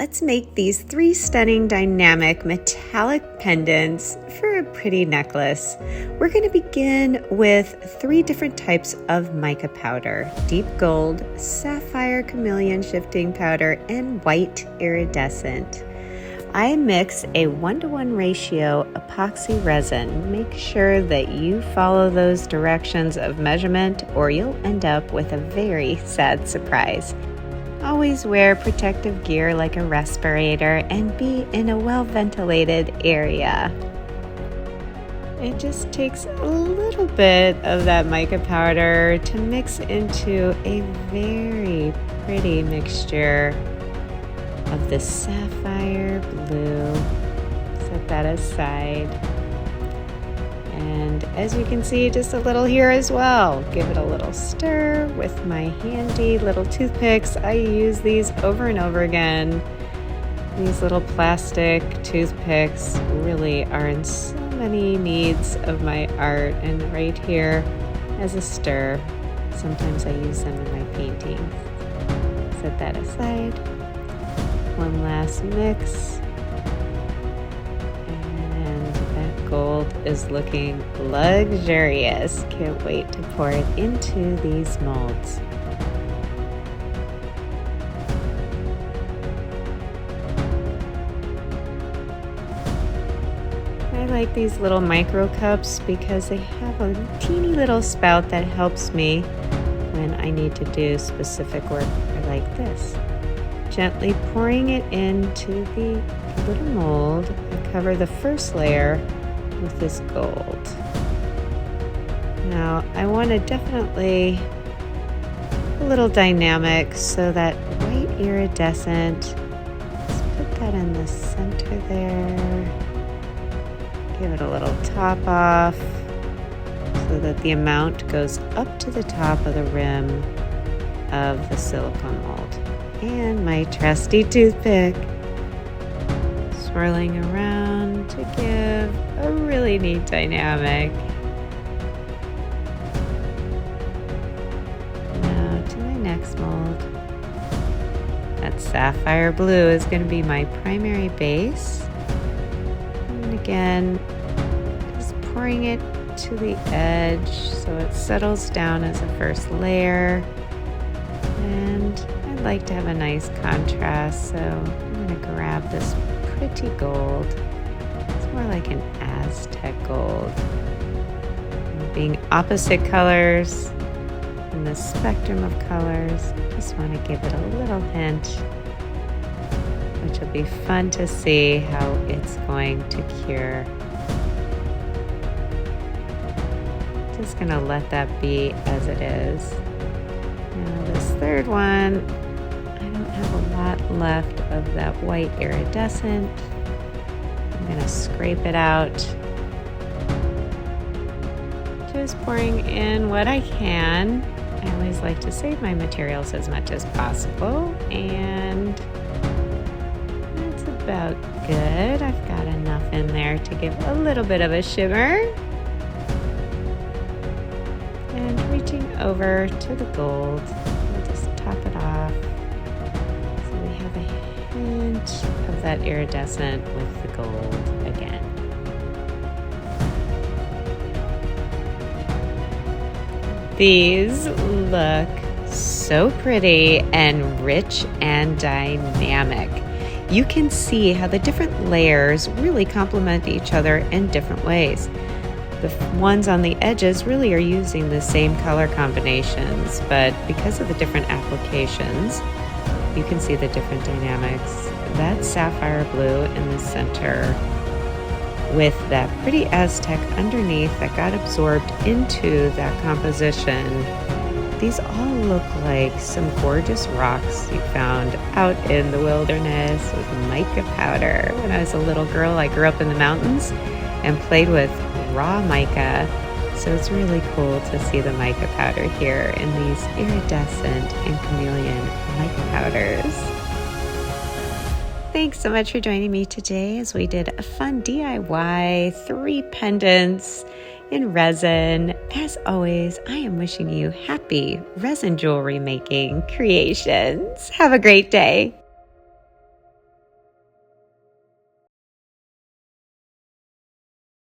let's make these 3 stunning dynamic metallic pendants for a pretty necklace. We're going to begin with 3 different types of mica powder: deep gold, sapphire chameleon shifting powder, and white iridescent. I mix a 1-to-1 ratio epoxy resin. Make sure that you follow those directions of measurement or you'll end up with a very sad surprise. Always wear protective gear like a respirator and be in a well-ventilated area. It just takes a little bit of that mica powder to mix into a very pretty mixture of the sapphire blue. Set that aside. And as you can see, just a little here as well. Give it a little stir with my handy little toothpicks. I use these over and over again. These little plastic toothpicks really are in so many needs of my art, and right here as a stir. Sometimes I use them in my paintings. Set that aside. One last mix. Gold is looking luxurious. Can't wait to pour it into these molds. I like these little micro cups because they have a teeny little spout that helps me when I need to do specific work like this. Gently pouring it into the little mold, I cover the first layer with this gold. Now I want to definitely a little dynamic, so that white iridescent, let's put that in the center there. Give it a little top off so that the amount goes up to the top of the rim of the silicone mold. And my trusty toothpick, swirling around to give a really neat dynamic. Now to my next mold. That sapphire blue is going to be my primary base. And again, just pouring it to the edge so it settles down as a first layer. And I'd like to have a nice contrast, so I'm going to grab this pretty gold. It's more like an Aztec gold. And being opposite colors in the spectrum of colors, just want to give it a little hint, which will be fun to see how it's going to cure. Just going to let that be as it is. Now this third one, I don't have a lot left of that white iridescent. I'm going to scrape it out. Just pouring in what I can. I always like to save my materials as much as possible, and that's about good. I've got enough in there to give a little bit of a shimmer. And reaching over to the gold, we'll just top it off. So we have a hint of that iridescent with the gold again. These look so pretty and rich and dynamic. You can see how the different layers really complement each other in different ways. The ones on the edges really are using the same color combinations, but because of the different applications, you can see the different dynamics. That sapphire blue in the center with that pretty Aztec underneath that got absorbed into that composition. These all look like some gorgeous rocks you found out in the wilderness with mica powder. When I was a little girl, I grew up in the mountains and played with raw mica, so it's really cool to see the mica powder here in these iridescent and chameleon mica powders. Thanks so much for joining me today as we did a fun DIY 3 pendants in resin. As always, I am wishing you happy resin jewelry making creations. Have a great day.